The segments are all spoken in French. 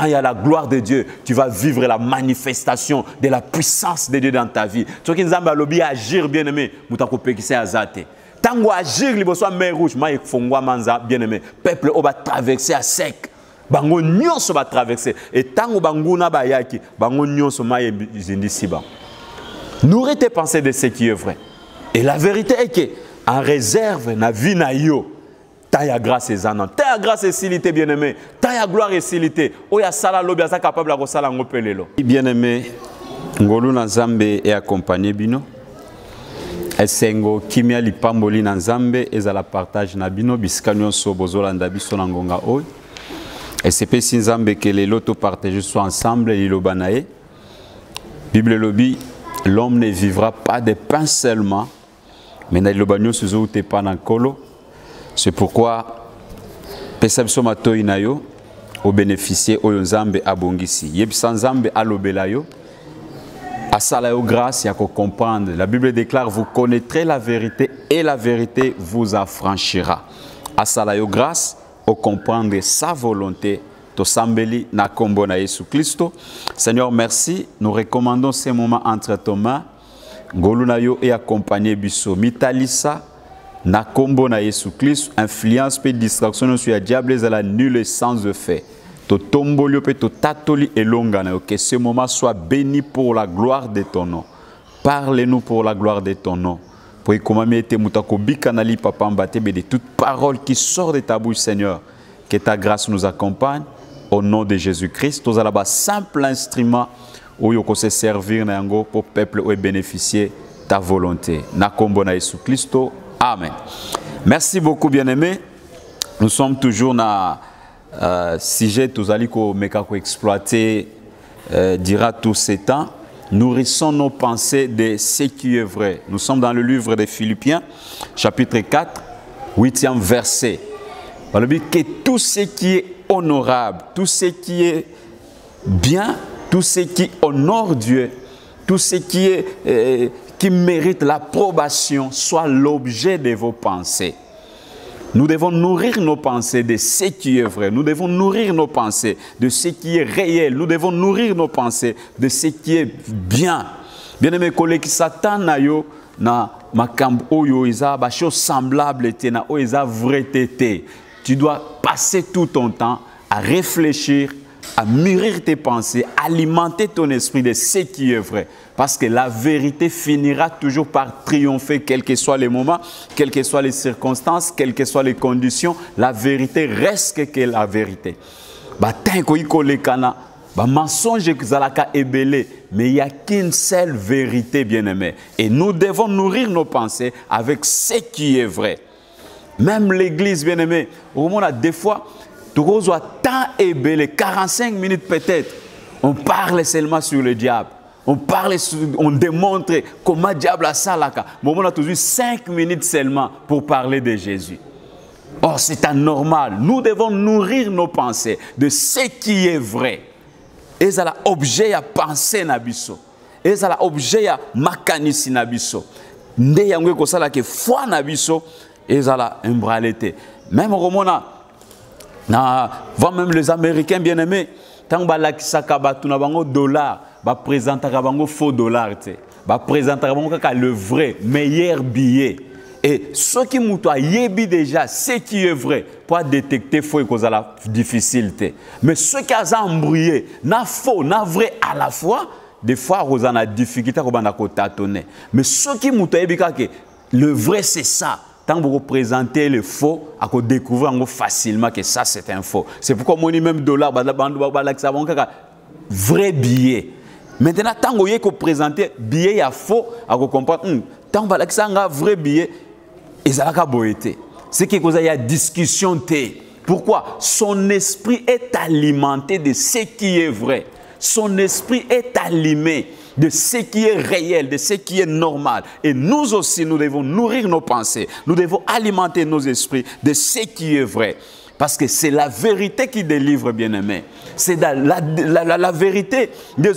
quand il y a la gloire de Dieu, tu vas vivre la manifestation de la puissance de Dieu dans ta vie. Ce qui nous a lobby agir, bien aimé, moutako pekise azate. Tango agir, libo soit mer rouge, ma fongwa manza, bien aimé. Peuple va traverser à sec. Bango nyonso va traverser. Et tango banguna bayaki, bango nyonso ma yindisiba. Nourris tes pensées de ce qui est vrai. Et la vérité est que en réserve na vie na yo. Ta grâce et zanan. Ta grâce et silité, bien-aimé. Ta gloire et silité. Oya sala lobi asa capable de sala ngopelelo. Bien-aimé, ngolu na Nzambe et accompagné bino. Esengo kimia lipamboli na Nzambe ezala partage na bino bisika nyonso bozolanda biso na ngonga oyo. Et c'est si Nzambe que les loto partager soit ensemble et lobanae. Bible lobi, l'homme ne vivra pas de pain seulement, mais na lobanyo suzo te pa na kolo. C'est pourquoi Pesabso Mato Inayo au bénéficier au Nzambe abongisi. Yebisa Nzambe alobela yo. Asala yo grâce ya ko comprendre. La Bible déclare vous connaîtrez la vérité et la vérité vous affranchira. Asala yo grâce au comprendre sa volonté. To sambeli na kombo na Yesu Christo. Seigneur merci, nous recommandons ces moments entre tes mains. Ngolu na yo et accompagner biso mitalisa na kombo na Yesu Christ, influence pe distraction sur le diable et la nulle sans effet. To tombolio pe to tatoli elonga na que ce moment soit béni pour la gloire de ton nom. Parle-nous pour la gloire de ton nom. Pour comment été mutako bikanali papa mbatebe de toute parole qui sort de ta bouche Seigneur. Que ta grâce nous accompagne au nom de Jésus-Christ. Tous à la base simple instrument où yoko se servir na yango pour peuple ou bénéficier ta volonté. Na kombo na Yesu Christo. Amen. Merci beaucoup, bien-aimés. Nous sommes toujours dans sujet tous allez ko mekako exploiter dira tous ces temps. Nourrissons nos pensées de ce qui est vrai. Nous sommes dans le livre des Philippiens, chapitre 4, 8e verset. On dit que tout ce qui est honorable, tout ce qui est bien, tout ce qui honore Dieu, tout ce qui mérite l'approbation soit l'objet de vos pensées. Nous devons nourrir nos pensées de ce qui est vrai. Nous devons nourrir nos pensées de ce qui est réel. Nous devons nourrir nos pensées de ce qui est bien. Bien-aimés collègues, Satan na yo na makambo oyo isa ba chose semblable te na oyo isa vrai te. Tu dois passer tout ton temps à réfléchir, à mûrir tes pensées, alimenter ton esprit de ce qui est vrai. Parce que la vérité finira toujours par triompher, quels que soient les moments, quelles que soient les circonstances, quelles que soient les conditions. La vérité reste que la vérité. Mensonge que zalaka ebelé, mais il n'y a qu'une seule vérité, bien-aimé. Et nous devons nourrir nos pensées avec ce qui est vrai. Même l'église, bien-aimé, au moment où des fois, tout le monde tant ebelé, 45 minutes peut-être, on parle seulement sur le diable. On parle, on démontre comment le diable a ça là. Mais on a toujours 5 minutes seulement pour parler de Jésus. Or, c'est anormal. Nous devons nourrir nos pensées de ce qui est vrai. Et ça l'objet à penser nabiso. Et ça l'objet à makanisi nabiso. Nde yangwe ko sala ke foi nabiso. Et ça la embralité. Même au moment voit même les Américains bien aimés. Tant ba la kisaka batuna bango dollar. Ba présentera bango faux dollar te ba présentera bango kaka le vrai meilleur billet et ceux qui moutoient yebi déjà ce qui est vrai pour détecter faux et cause la difficulté mais ceux qui ont embrouillé na faux na vrai à la fois des fois on a difficulté ko banda ko tâtonner mais ceux qui moutoient yebi kaka le vrai c'est ça tant vous représentez le faux à ko découvrir facilement que ça c'est un faux c'est pourquoi moi même dollar ba la ça bango kaka vrai billet. Maintenant, tant que vous présentez billet à faux, à comprendre, tant que vous avez un vrai billet, et ça a été. C'est que vous avez une discussion. Pourquoi? Son esprit est alimenté de ce qui est vrai. Son esprit est allumé de ce qui est réel, de ce qui est normal. Et nous aussi, nous devons nourrir nos pensées. Nous devons alimenter nos esprits de ce qui est vrai. Parce que c'est la vérité qui délivre, bien-aimé. C'est la vérité des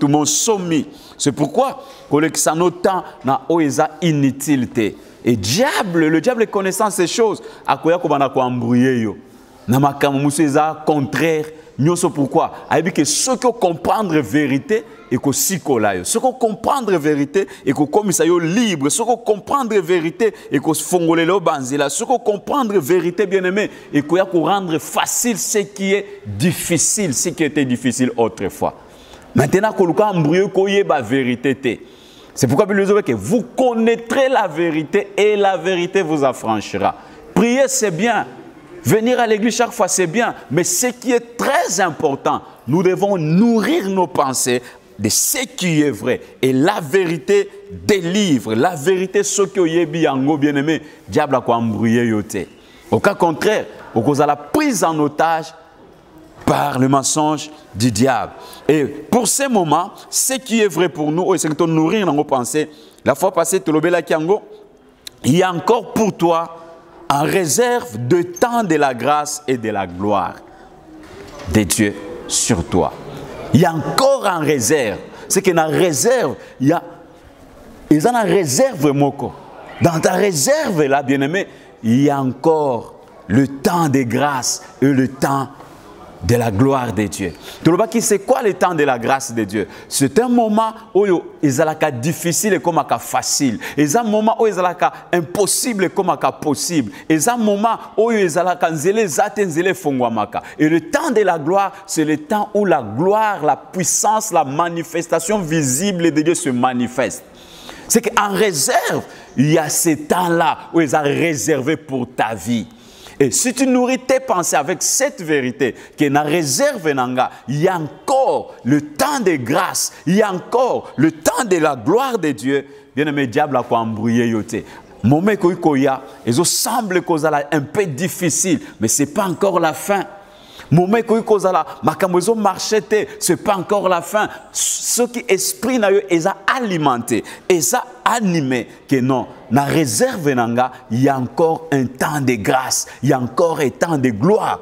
mon sommet. C'est pourquoi, quand on temps na oeza inutilité. Et le diable connaissant ces choses, à quoi on a embrouillé yo. Na makambo musueza contraire nyonso pourquoi ayebi que ceux qui comprendre vérité et que sikola yo ceux qui comprendre vérité et que komisa yo libre ceux qui comprendre vérité et que fongolelo banzela ceux qui comprendre vérité bien-aimé et que ya ko rendre facile ce qui est difficile ce qui était difficile autrefois maintenant que luka embrouillé ko yeba vérité té. C'est pourquoi Bible dit que vous connaîtrez la vérité et la vérité vous affranchira. Prier, c'est bien. Venir à l'église chaque fois, c'est bien. Mais ce qui est très important, nous devons nourrir nos pensées de ce qui est vrai. Et la vérité délivre. La vérité, ce qui est bien aimé, diable a embrouillé yote. Au cas contraire, au cause de la prise en otage par le mensonge du diable. Et pour ces moments, ce qui est vrai pour nous, c'est que nous nourrir dans nos pensées. La fois passée, il y a encore pour toi en réserve de temps de la grâce et de la gloire de Dieu sur toi. Il y a encore en réserve. C'est que dans la réserve, il y a une réserve moko. Dans ta réserve là, bien-aimé, il y a encore le temps de grâce et le temps de la gloire de Dieu. C'est quoi le temps de la grâce de Dieu? C'est un moment où il est difficile comme facile. C'est un moment où il est impossible comme possible. C'est un moment où il est et le temps de la gloire, c'est le temps où la gloire, la puissance, la manifestation visible de Dieu se manifeste. C'est qu'en réserve, il y a ce temps-là où il est réservé pour ta vie. Et si tu nourris tes pensées avec cette vérité, qui est dans la réserve, il y a encore le temps de grâce, il y a encore le temps de la gloire de Dieu. Bien aimé, diable a embrouillé yote. Moment koya, ils semble que c'est un peu difficile, mais ce n'est pas encore la fin. Moment koya, makambozo marchete, ce n'est pas encore la fin. Ce qui esprit na yo, ils a alimenté, ils a animé que non. Dans la réserve, il y a encore un temps de grâce, il y a encore un temps de gloire.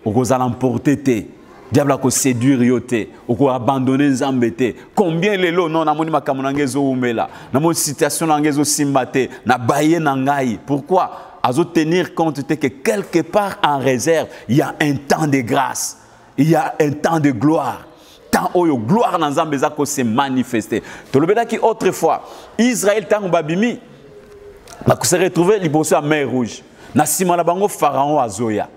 Vous allez emporter, diable a séduire yote, vous abandonner Nzambete. Combien les lots non namoni makamunangezo umela, namoni situation nangezo simbate, na baye nangai. Pourquoi? À tenir compte que quelque part en réserve, il y a un temps de grâce, il y a un temps de gloire. Tant où la gloire dans Zambéza s'est manifestée. Tu le sais autrefois, Israël tant babimi, on s'est retrouvé liboso à mer rouge. Na sima la bango pharaon azoya.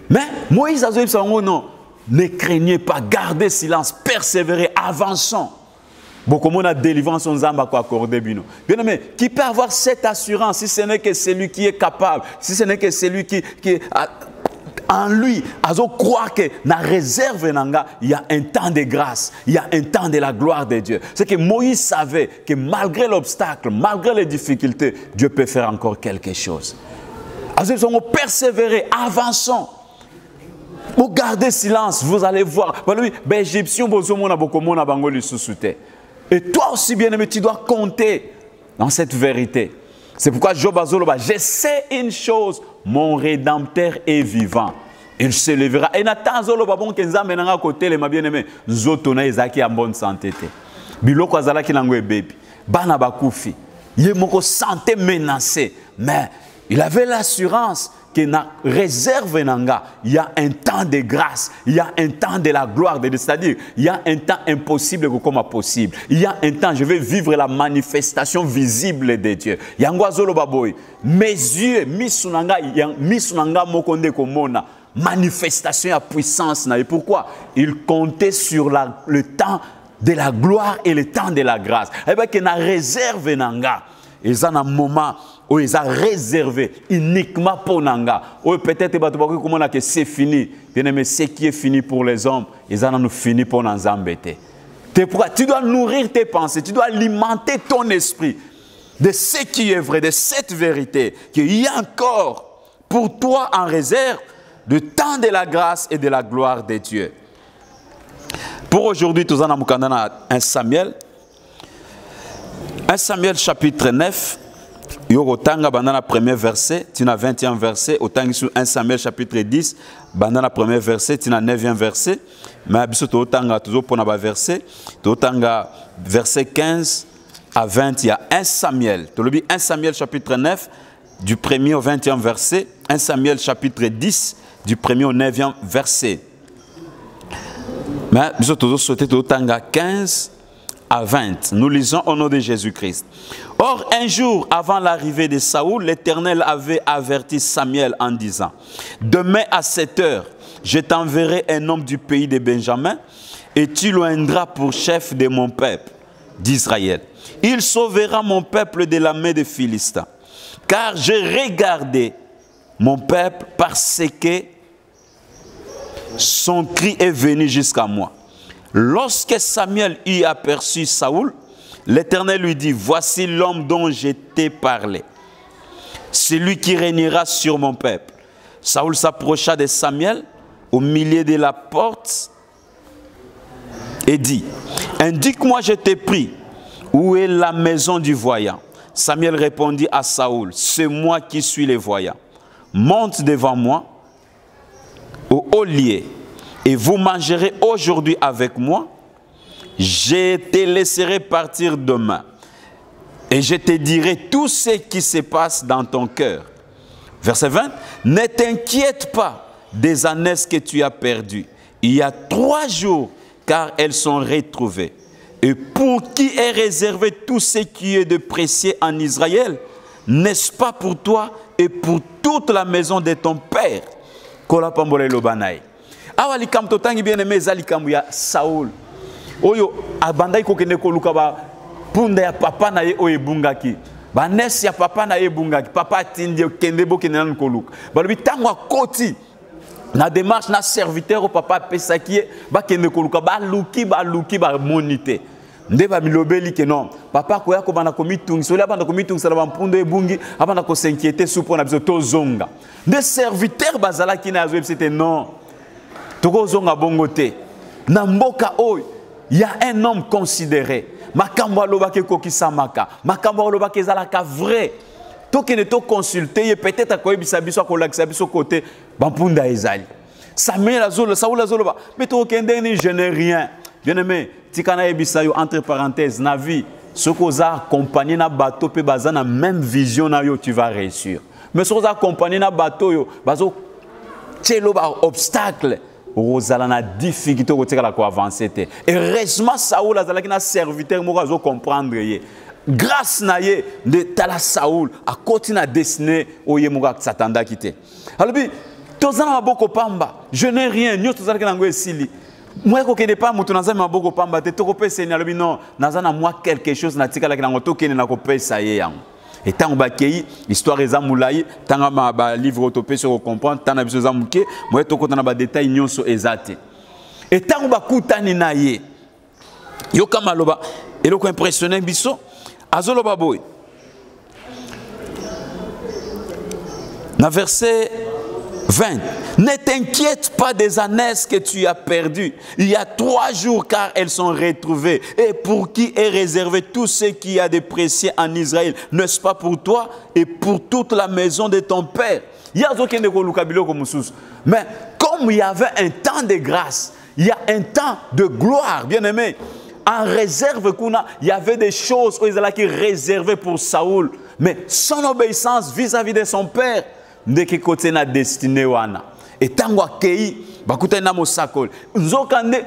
Mais Moïse azoya non, ne craignez pas, gardez silence, persévérez, avançons. Beaucoup de monde a délivrance en Zamba quoi accorder bino. Bien aimé, qui peut avoir cette assurance si ce n'est que celui qui est capable, si ce n'est que celui qui en lui, azo croire que dans la réserve il y a un temps de grâce, il y a un temps de la gloire de Dieu. C'est que Moïse savait que malgré l'obstacle, malgré les difficultés, Dieu peut faire encore quelque chose. Azo sont persévérer, avançons. Vous gardez silence, vous allez voir. Les Égyptiens, et toi aussi, bien-aimé, tu dois compter dans cette vérité. C'est pourquoi Job Azoloba, je sais une chose, mon Rédempteur est vivant. Il se lèvera. Et Nathan Azoloba, bon, Kenza menanga côté, les ma bien-aimé, Zotona Ezaki en bonne santé. Biloko Azalaki Nangwe baby. Bana Bakoufi. Il moko santé menacée. Mais il avait l'assurance que dans la réserve, il y a un temps de grâce, il y a un temps de la gloire, c'est-à-dire il y a un temps impossible comme possible. Il y a un temps, je vais vivre la manifestation visible de Dieu. Mes yeux, misunanga mokonde komona, manifestation à puissance. Et pourquoi? Il comptait sur le temps de la gloire et le temps de la grâce. Et bien que dans la réserve, ils ont un moment où ils ont réservé uniquement pour Nanga. Ou peut-être que c'est fini. Bien aimé, ce qui est fini pour les hommes, ils ont fini pour nous embêter. Tu dois nourrir tes pensées, tu dois alimenter ton esprit de ce qui est vrai, de cette vérité, qu'il y a encore pour toi en réserve le temps de la grâce et de la gloire de Dieu. Pour aujourd'hui, nous allons 1 Samuel. 1 Samuel chapitre 9, Yorotanga bandana premier verset, tina 21 verset, autant sur 1 Samuel chapitre 10, bandana premier verset, tina 9e verset, mais abisoto otanga toujours pour na verset, otanga verset 15 à 20, il y a 1 Samuel. Tu le 1 Samuel chapitre 9 du 1er au 21 verset, 1 Samuel chapitre 10 du 1er au 9e verset. Mais nous avons sauté au Tanga 15 à 20. Nous lisons au nom de Jésus-Christ. Or, un jour avant l'arrivée de Saoul, l'Éternel avait averti Samuel en disant, « Demain à 7 heures, je t'enverrai un homme du pays de Benjamin, et tu l'oindras pour chef de mon peuple d'Israël. Il sauvera mon peuple de la main des Philistins. Car j'ai regardé mon peuple parce que son cri est venu jusqu'à moi. » Lorsque Samuel eut aperçu Saoul, l'Éternel lui dit, « Voici l'homme dont je t'ai parlé, celui qui régnera sur mon peuple. » Saoul s'approcha de Samuel au milieu de la porte et dit, « Indique-moi, je t'ai pris, où est la maison du voyant? » Samuel répondit à Saoul, « C'est moi qui suis le voyant. Monte devant moi au haut lieu, et vous mangerez aujourd'hui avec moi. Je te laisserai partir demain, et je te dirai tout ce qui se passe dans ton cœur. » Verset 20, « Ne t'inquiète pas des ânesses que tu as perdues. Il y a 3 jours, car elles sont retrouvées. Et pour qui est réservé tout ce qui est de précieux en Israël, n'est-ce pas pour toi et pour toute la maison de ton père? » Kola pambole lobanai. Awa likam totangi bien aimé zalikam ya Saul. Oyo abandai ko kende ko luka ba punda ya papa na ye oyebungaki. Ba nes ya papa na ye bungaki. Papa tindi kende bo kende nan ko luka. Ba lobi tangwa koti. Na démarche na serviteur au papa pesaki ba kende ko luka ba luki ba monité. Nde ba milobeli ke non. Papa ko ya ko bana ko mitungi so la bana ko mitungi sala ba mpundo ebungi abana ko s'inquiéter supo na biso to zonga. Nde serviteur bazala ki na azwe c'était non. Toko zonga bongote. Na mboka oy, il y a un homme considéré. Makambo alobake kokisa maka. Makambo alobake zalaka vrai. Toke ne to consulter, peut-être ko ebisa biso ko lakisa biso côté bampunda ezali. Samuel azolo, Saoul azolo ba. Mais to kende ni je n'ai rien. Bien aimé, tikana ebisa yo entre parenthèses na vie, ce qu'on a accompagné na bateau pe bazana même vision na yo tu vas réussir. Mais ce qu'on a accompagné na bateau yo, bazo tchelo ba obstacle. Rosala na difficulté ko avancer te. Et heureusement Saoul azalaki na serviteur moko azo comprendre ye. Grâce na ye de tala Saoul a continué à dessiner oye moko s'attenda kité. Alors bi tozana maboko pamba, je n'ai rien, nyo tozalaki na ngo esili. Moi ko kende pas mutu nazana maboko pamba te to ko pesa ni alobi non, nazana moi quelque chose na tikala ki na ngo to kende na ko pesa ye yango. Et tant que l'histoire est amoulaye, tant que livre autopé sur comprendre, tant que les amouké, moi to kota na ba détail nyonso ezate. Et tant que kutani na ye, yo kama loba, eloko impressionné biso, azoloba boy. Na verset 20. Ne t'inquiète pas des ânesses que tu as perdues. Il y a 3 jours car elles sont retrouvées. Et pour qui est réservé tout ce qui a de précieux en Israël? N'est-ce pas pour toi et pour toute la maison de ton père? Mais comme il y avait un temps de grâce, il y a un temps de gloire, bien aimé. En réserve, il y avait des choses qui réservées pour Saoul. Mais son obéissance vis-à-vis de son père, de quel côté na destiné wana. Et tango akei bakuta na mosakol nzokande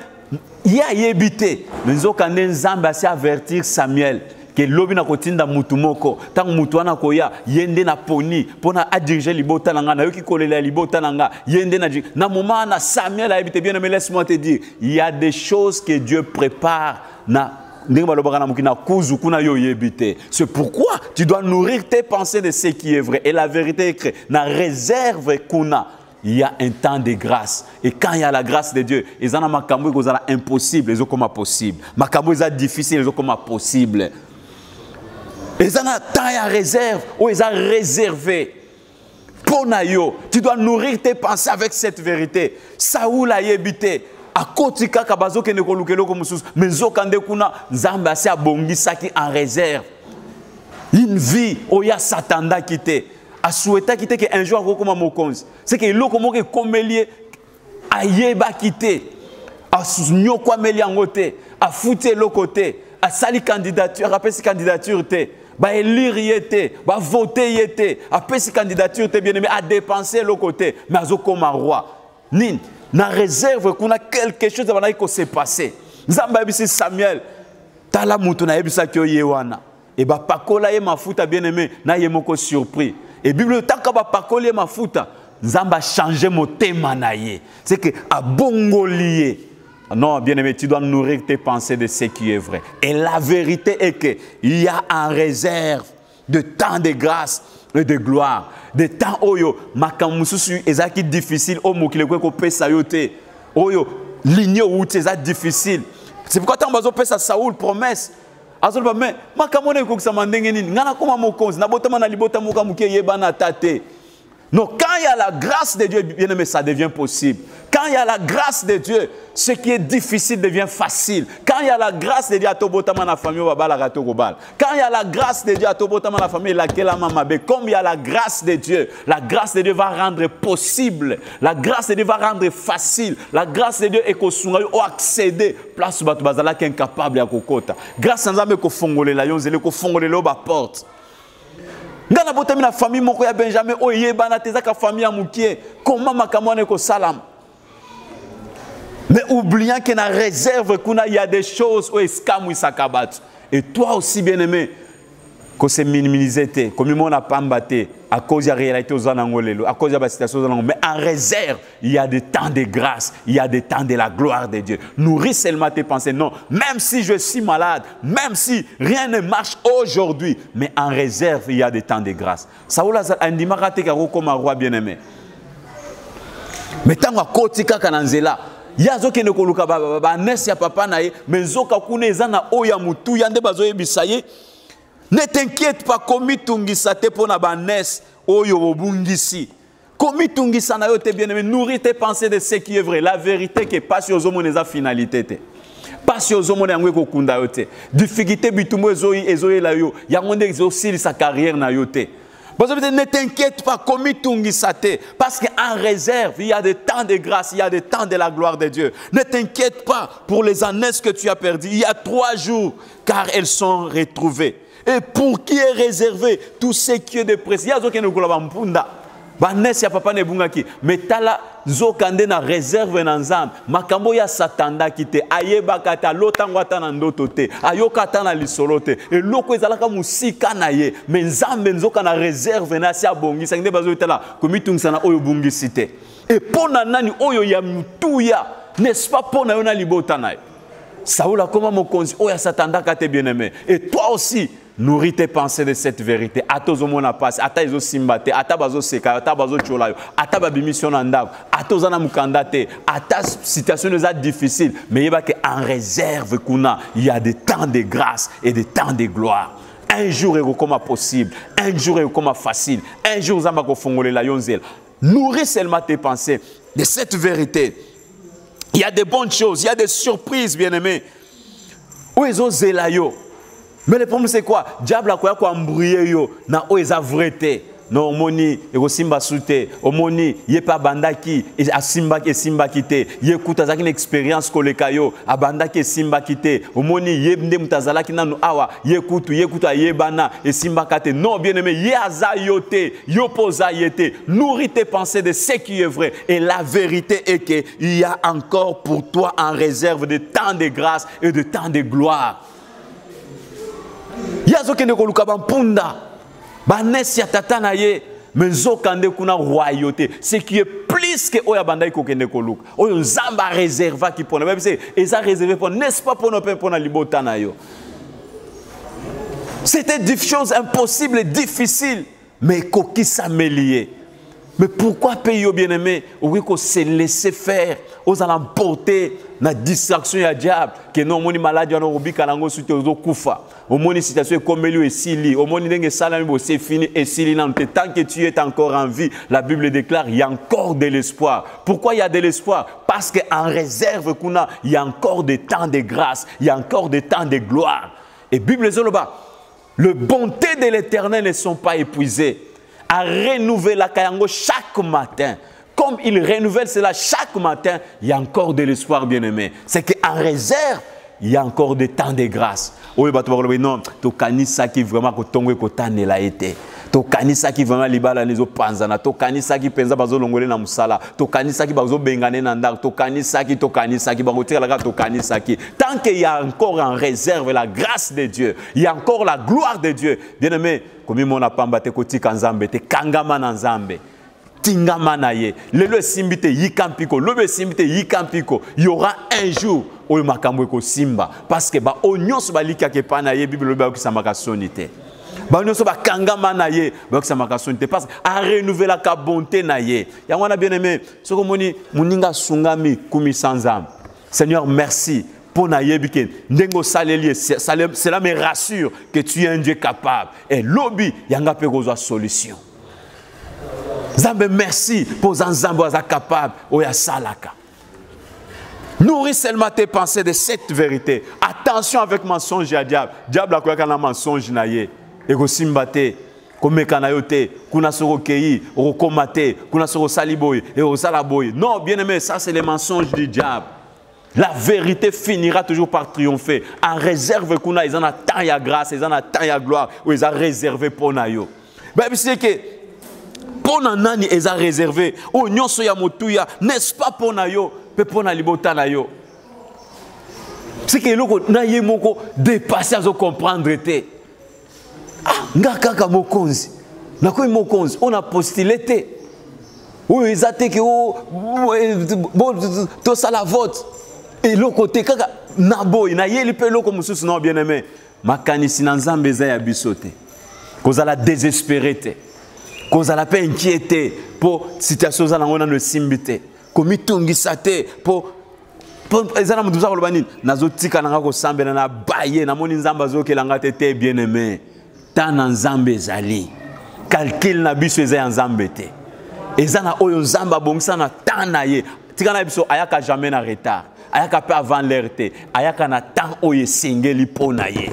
ya yebite nzokande nzambe asi avertir Samuel que lobi na kotinda mutu moko tango mutu wana koya yende na poni pona a diriger libota nanga na yoki kolela libota nanga yende na moment na Samuel a yebite bien mais laisse-moi te dire il y a des choses que Dieu prépare na. C'est pourquoi tu dois nourrir tes pensées de ce qui est vrai. Et la vérité est que dans la réserve qu'on a, il y a un temps de grâce. Et quand il y a la grâce de Dieu, ils ont impossible, ils ont comme possible. Makambo ils ont difficile, ils ont comme possible. Ils ont un temps à réserve, où ils ont réservé. Pour Nayo, tu dois nourrir tes pensées avec cette vérité. Saoul a habité. A côté kaka bazo ke neko lukelo ko mususu mezo kande kuna nzambe asi abongisaki en réserve une vie oya satanda kité a souhaita kité que un jour akokoma mokonzi c'est que loko moke komelie ayeba kité a nyokwa meli angote a futé lokote a sali candidature a pesi candidature te ba élire yete ba voter yete a pesi candidature te bien aimé a dépenser lokote mais azokoma roi nin na réserve qu'on a quelque chose qui s'est passé. Nzamba yebisi Samuel tala mutu na yebisa ki yewana et ba pakola ye mafuta bien aimé na ye moko surpris et Bible taka ba pakola ye mafuta Nzamba changer motema na ye c'est que a bongolié. Non, bien aimé, tu dois nourrir tes pensées de ce qui est vrai. Et la vérité est que il y a en réserve de temps de grâce et de gloire. De temps oyo makamususu ezaki difficile o mokile ko pesa yote. Oyo ligne ou c'est difficile. C'est pourquoi tant bazo pesa Saoul promesse. Azol ba mais makamone ko kusama ndenge nini ngana koma mokonzi na botama na libota moka muke yebana tate. Non, quand il y a la grâce de Dieu, bien aimé, ça devient possible. Quand il y a la grâce de Dieu, ce qui est difficile devient facile. Quand il y a la grâce de Dieu, quand il y a la grâce de Dieu, comme il y a la grâce de Dieu va rendre possible. La grâce de Dieu va rendre facile. La grâce de Dieu est accéder. Place où tu es incapable à kokota. Grâce à Dieu, tu es porte. Ngana botami na famille moko ya Benjamin oye bana tezaka famille ya mukie comment makamone ko salam. Mais oubliant que na réserve kuna il y a des choses où escamu sakabat. Et toi aussi bien aimé que c'est minimisé comme on a pas mbaté à cause de la réalité aux anangolelo à cause de la situation aux mais en réserve il y a des temps de grâce, il y a des temps de la gloire de Dieu. Nourris seulement tes pensées. Non, même si je suis malade, même si rien ne marche aujourd'hui, mais en réserve il y a des temps de grâce. Saoul a dit marate comme un roi bien-aimé. Mais tant à côté kananzela yazo ke ne koluka ba nesi ya papa na ye mais zoka kuna ezana oya mutu yande bazo yebisaye. Ne t'inquiète pas, komi tungisa te pona banes oyo obungisi. Komi tungisa na yo te bien aimé, nourris tes pensées de ce qui est vrai. La vérité que pas sur zomo neza finalité te. Pas sur zomo ngwe ko kunda yo te. Difficulté bitumbo ezoyi la yo. Yangonde exaucer sa carrière na yo te. Ne t'inquiète pas, komi tungisa te. Parce qu'en réserve, il y a des temps de grâce, il y a des temps de la gloire de Dieu. Ne t'inquiète pas pour les années que tu as perdues. Il y a 3 jours, car elles sont retrouvées. Et pour qui est réservé tout ce qui est de précieux. Il y a des gens Banes ya papa ne bungaki mais tala zokande na réserve na nzambe makambo ya satanda kite ayeba kata lotango ata na ndoto te ayoka ata na lisolo te eloko ezalaka musika na ye mais nzambe nzoka na réserve na sia bongisa ngende bazo tala komitungisa na oyo bungisi te et pona nani oyo ya mutuya n'est-ce pas pona yo na libota na ye Saoul a comme mokonzi oya satanda kate bien-aimé et toi aussi nourris tes pensées de cette vérité. Atozo mona passe, ata izo simbate, ata bazo seka, ata bazo cholayo, ata babimission andab, atoza na mukandate, ata situation est difficile, mais il y a en réserve kuna, il y a des temps de grâce et des temps de gloire. Un jour est comme possible, un jour est comme facile, un jour zamba ko fongole la yonzel. Nourris seulement tes pensées de cette vérité. Il y a des bonnes choses, il y a des surprises, bien-aimés. Où est-ce zelayo? Mais le problème c'est quoi? Diable a quoi embrouiller yo na o eza vrai. Non moni ego simba sute, omoni ye pa bandaki e asimba ke simba kite, ye kutaza une expérience koleka yo, abandaki simba kite, omoni ye nde mutazala kinanu awa, ye kutu ye bana e simba kate. Non bien-aimé, ye aza yote, yo poza yete. Nourris tes pensées de ce qui est vrai et la vérité est que il y a encore pour toi en réserve de temps de grâce et de temps de gloire. Yazo kende koluka bampunda banesi ya tata na ye mezo kande kuna royauté ce qui est plus que oya bandai ko kende koluka oyo nzamba réserva qui pona même c'est eza réservé pour n'est-ce pas pour na libota na yo. C'était des choses impossibles et difficiles mais koki s'améliorer. Mais pourquoi payer bien-aimé ou qu'on se laisser faire aux emporter na distraction ya diable que non moni maladie na robi kalango suite aux kufa au moni situation comme lui et sili au moni ndenge salami bo c'est fini et sili nan tant que tu es encore en vie la Bible déclare il y a encore de l'espoir. Pourquoi il y a de l'espoir? Parce que en réserve kuna il y a encore des temps de grâce, il y a encore des temps de gloire. Et Bible zoloba les bontés de l'Éternel ne sont pas épuisées. À renouveler la Kayango chaque matin. Comme il renouvelle cela chaque matin, il y a encore de l'espoir, bien-aimé. C'est qu'en réserve, il y a encore des temps de grâce. Oui, non, tu connais ça qui vraiment que ton été. Tokanisa qui vraiment libala nezo panzana, tokanisa qui penza bazo longole na musala, tokanisa qui bazo bengane na ndak, tokanisa qui bagotira la tokanisa qui. Tant qu'il y a encore en réserve la grâce de Dieu, il y a encore la gloire de Dieu. Bien-aimé, comme mon apamba te koti kanzambe, te kangama na nzambe. Tingama na ye, lelo simbite yikampiko, lobe simbite yikampiko. Il y aura un jour où makambo ko simba parce que ba onyos ba lika ke pa na ye Bible lobe ko samaka sonité. Ba onyos ba kangama na ye ba ko samaka sonité parce à renouveler la bonté na ye. Ya wana bien aimé, soko moni muninga sungami kumi sanzam. Seigneur, merci pour na yebike ndengo salelier, cela me rassure que tu es un Dieu capable et lobi yanga pe kozwa solution. Zambe, merci pour Zanzambo capable oya salaka. Nourris seulement tes pensées de cette vérité. Attention avec mensonge à diable. Diable a quoi qu'on a mensonge naie. Ego simbate, comme kanayote, kuna soro kei, rokomate, kuna soro saliboy, et au salaboy. Non, bien aimé, ça c'est les mensonges du diable. La vérité finira toujours par triompher. En réserve kuna, ils en a tant ya grâce, ils en a tant ya gloire, ou ils ont réservé pour nayo. Ben c'est que pour nani ils ont réservé. Oh nyonso ya motuya, n'est-ce pas pour nayo, pe pour na libota nayo. C'est que loko na ye moko dépasser à comprendre te. Ah, ngakaka mokonzi. Na ko mokonzi, on a postulé te. Oui, ils ont que bon tout ça la vote. Et loko te kaka naboy na ye lipe loko mususu non bien aimé. Makanisi na nzambe za ya bisote. Kozala désespéré te. Kozala pe inquiété pour situation za ngona no simbité. Komitungisa te pour ezana muduza ko lobani nazotika nanga ko sambela na baye na moni nzamba zokelanga te bien aimé. Tana nzambe zali. Calcul na biso eza ya nzambe te. Ezana oyo nzamba bongisa na tana ye. Tika na biso ayaka jamais na retard. Ayaka pe avant l'heure te. Ayaka na temps oyo singeli pona ye.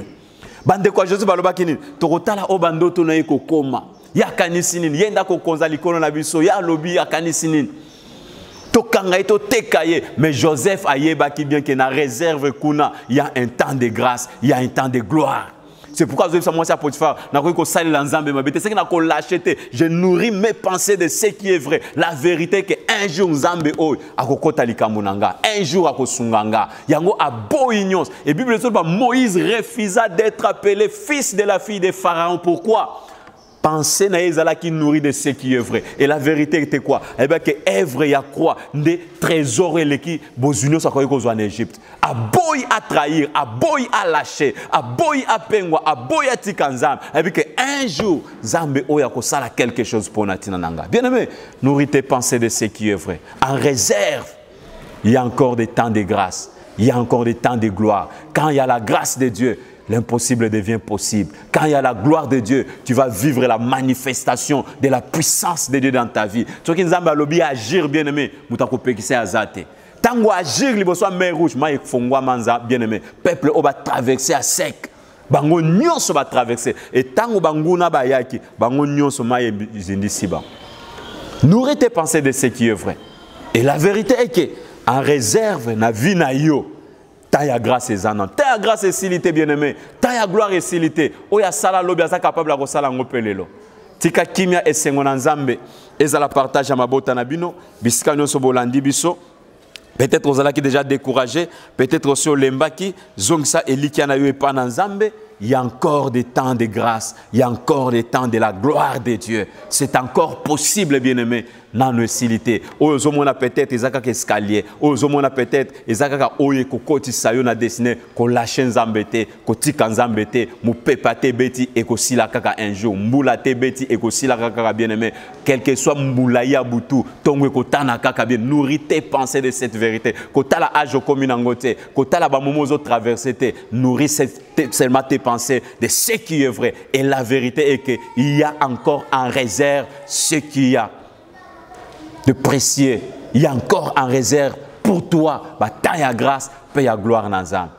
Bande kwa Jésus balobaki nini? Tokotala o bandoto na ye kokoma. Ya kanisi nini? Yenda ko konza likono na biso ya lobi ya kanisi nini? Tokanga ito tekaye. Mais Joseph ayebaki bien que na réserve kuna, il y a un temps de grâce, il y a un temps de gloire. C'est pourquoi je vais à Potiphar, je nourris mes pensées de ce qui est vrai. La vérité que un jour Nzambe oy akokota likamunanga, un jour akosunganga. Yango a boignos. Et Bible dit Moïse refusa d'être appelé fils de la fille de Pharaon. Pourquoi? Pensez na ezala qui nourrit de ce qui est vrai. Et la vérité était quoi? Eh bien que œuvre ya quoi des trésors et qui bozunio sa koy en Égypte. A boy à trahir, a boy à lâcher, a boy à pengwa, a boy à tikanzam. Et bien que un jour Zambe oya ko sala quelque chose pour natina nanga. Bien aimé, nourris tes pensées de ce qui est vrai. En réserve, il y a encore des temps de grâce, il y a encore des temps de gloire. Quand il y a la grâce de Dieu, l'impossible devient possible. Quand il y a la gloire de Dieu, tu vas vivre la manifestation de la puissance de Dieu dans ta vie. Ce qui nous a lobby agir bien aimé, mutako pekise azate. Tango agir liboso mer rouge, ma fongwa manza bien aimé. Peuple o va traverser à sec. Bango nyonso va traverser et tango banguna bayaki, bango nyonso ma zindisi ba. Nourris tes pensées de ce qui est vrai. Et la vérité est que en réserve na vie na yo. Taya grâce et zanan. Taya grâce et silité bien-aimé. Taya gloire et silité. Oya sala lobi asa capable à sala ngopelelo. Tika kimia et sengona nzambe. Ezala partage à mabota na bino. Bisika nyonso bolandi biso. Peut-être aux qui déjà découragé. Peut-être aussi au lembaki. Zongsa elikia na yo epa na nzambe. Il y a encore des temps de grâce. Il y a encore des temps de la gloire de Dieu. C'est encore possible, bien-aimé, dans nos silité. Ozomona peut-être ezaka escalier. Ozomona peut-être ezaka oye kokoti sayo na dessiné ko lâche nzambete, ko tika nzambete, mu pepate beti et ko sila kaka un jour. Mbula te beti et ko sila kaka bien-aimé. Quel que soit mbula ya butu, tongwe ko tana kaka bien. Nourris tes pensées de cette vérité. Ko tala age commune angote, ko tala ba momozo traverser te, nourris seulement tes pensées de ce qui est vrai. Et la vérité est qu'il y a encore en réserve ce qu'il y a de précieux. Il y a encore en réserve pour toi. Tant ya grâce, paix ya gloire nazam.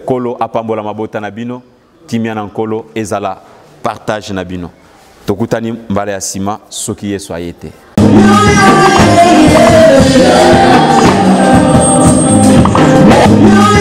Kolo apambola mabota nabino, kimia nan kolo ezala partage nabino. Tokutani mbale asima soki yeso ayete. No.